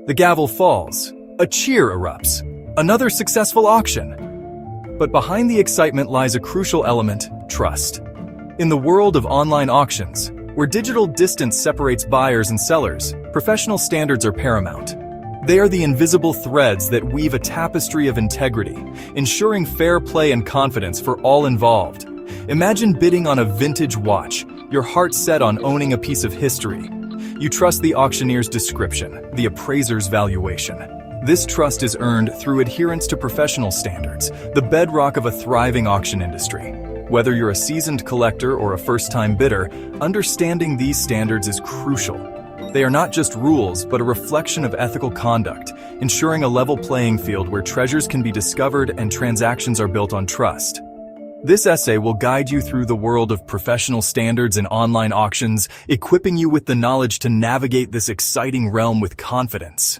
The gavel falls. A cheer erupts. Another successful auction. But behind the excitement lies a crucial element: trust. In the world of online auctions, where digital distance separates buyers and sellers, professional standards are paramount. They are the invisible threads that weave a tapestry of integrity, ensuring fair play and confidence for all involved. Imagine bidding on a vintage watch, your heart set on owning a piece of history. You trust the auctioneer's description, the appraiser's valuation. This trust is earned through adherence to professional standards, the bedrock of a thriving auction industry. Whether you're a seasoned collector or a first-time bidder, understanding these standards is crucial. They are not just rules, but a reflection of ethical conduct, ensuring a level playing field where treasures can be discovered and transactions are built on trust. This essay will guide you through the world of professional standards and online auctions, equipping you with the knowledge to navigate this exciting realm with confidence.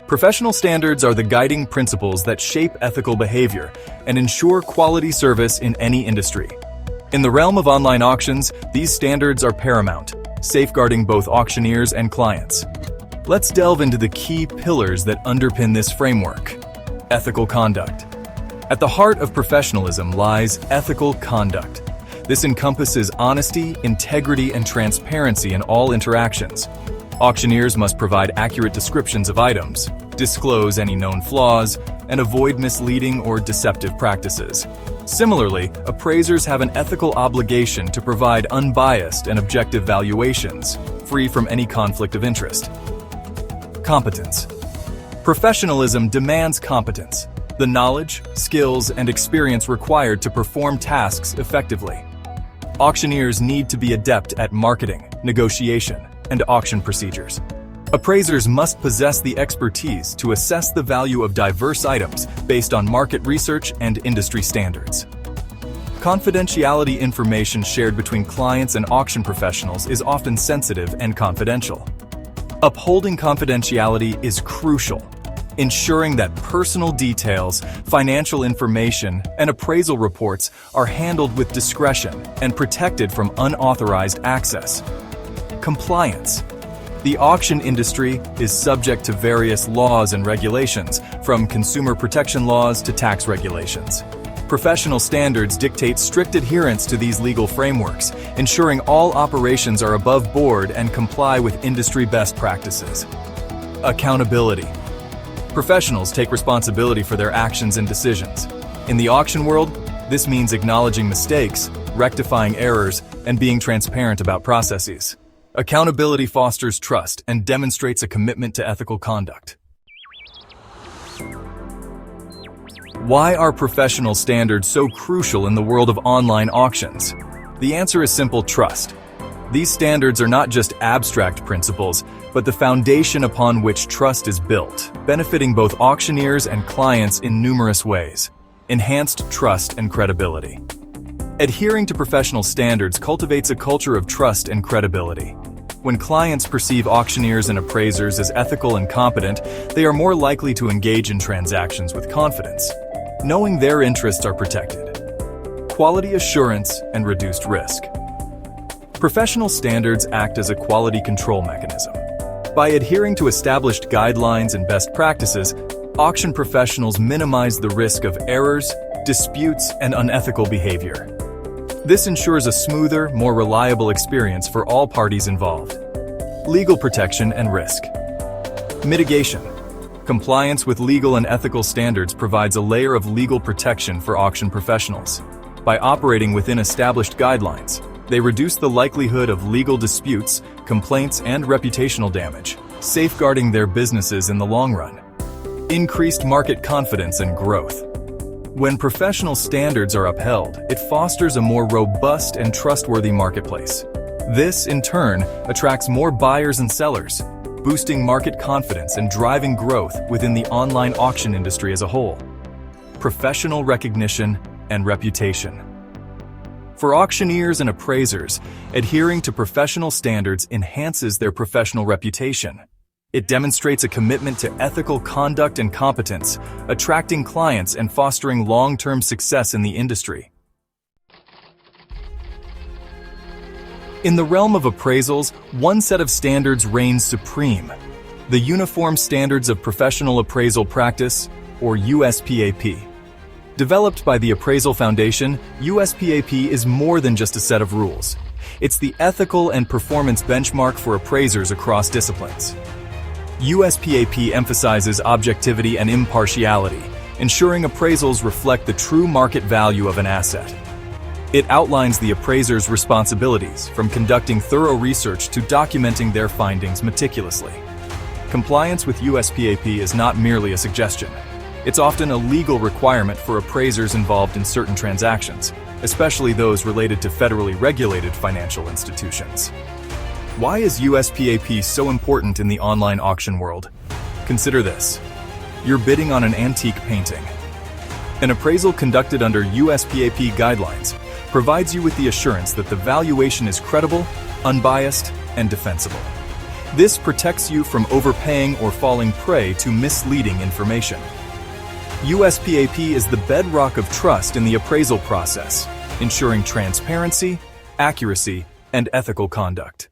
Professional standards are the guiding principles that shape ethical behavior and ensure quality service in any industry. In the realm of online auctions, these standards are paramount, safeguarding both auctioneers and clients. Let's delve into the key pillars that underpin this framework. Ethical conduct. At the heart of professionalism lies ethical conduct. This encompasses honesty, integrity, and transparency in all interactions. Auctioneers must provide accurate descriptions of items, disclose any known flaws, and avoid misleading or deceptive practices. Similarly, appraisers have an ethical obligation to provide unbiased and objective valuations, free from any conflict of interest. Competence. Professionalism demands competence, the knowledge, skills, and experience required to perform tasks effectively. Auctioneers need to be adept at marketing, negotiation, and auction procedures. Appraisers must possess the expertise to assess the value of diverse items based on market research and industry standards. Confidentiality information shared between clients and auction professionals is often sensitive and confidential. Upholding confidentiality is crucial, ensuring that personal details, financial information, and appraisal reports are handled with discretion and protected from unauthorized access. Compliance. The auction industry is subject to various laws and regulations, from consumer protection laws to tax regulations. Professional standards dictate strict adherence to these legal frameworks, ensuring all operations are above board and comply with industry best practices. Accountability. Professionals take responsibility for their actions and decisions. In the auction world, this means acknowledging mistakes, rectifying errors, and being transparent about processes. Accountability fosters trust and demonstrates a commitment to ethical conduct. Why are professional standards so crucial in the world of online auctions? The answer is simple: trust. These standards are not just abstract principles, but the foundation upon which trust is built, benefiting both auctioneers and clients in numerous ways. Enhanced trust and credibility. Adhering to professional standards cultivates a culture of trust and credibility. When clients perceive auctioneers and appraisers as ethical and competent, they are more likely to engage in transactions with confidence, knowing their interests are protected. Quality assurance and reduced risk. Professional standards act as a quality control mechanism. By adhering to established guidelines and best practices, auction professionals minimize the risk of errors, disputes, and unethical behavior. This ensures a smoother, more reliable experience for all parties involved. Legal protection and risk. Mitigation. Compliance with legal and ethical standards provides a layer of legal protection for auction professionals. By operating within established guidelines, they reduce the likelihood of legal disputes, complaints, and reputational damage, safeguarding their businesses in the long run. Increased market confidence and growth. When professional standards are upheld, it fosters a more robust and trustworthy marketplace. This, in turn, attracts more buyers and sellers, boosting market confidence and driving growth within the online auction industry as a whole. Professional recognition and reputation. For auctioneers and appraisers, adhering to professional standards enhances their professional reputation. It demonstrates a commitment to ethical conduct and competence, attracting clients and fostering long-term success in the industry. In the realm of appraisals, one set of standards reigns supreme: the Uniform Standards of Professional Appraisal Practice, or USPAP. Developed by the Appraisal Foundation, USPAP is more than just a set of rules. It's the ethical and performance benchmark for appraisers across disciplines. USPAP emphasizes objectivity and impartiality, ensuring appraisals reflect the true market value of an asset. It outlines the appraiser's responsibilities, from conducting thorough research to documenting their findings meticulously. Compliance with USPAP is not merely a suggestion. It's often a legal requirement for appraisers involved in certain transactions, especially those related to federally regulated financial institutions. Why is USPAP so important in the online auction world? Consider this. You're bidding on an antique painting. An appraisal conducted under USPAP guidelines provides you with the assurance that the valuation is credible, unbiased, and defensible. This protects you from overpaying or falling prey to misleading information. USPAP is the bedrock of trust in the appraisal process, ensuring transparency, accuracy, and ethical conduct.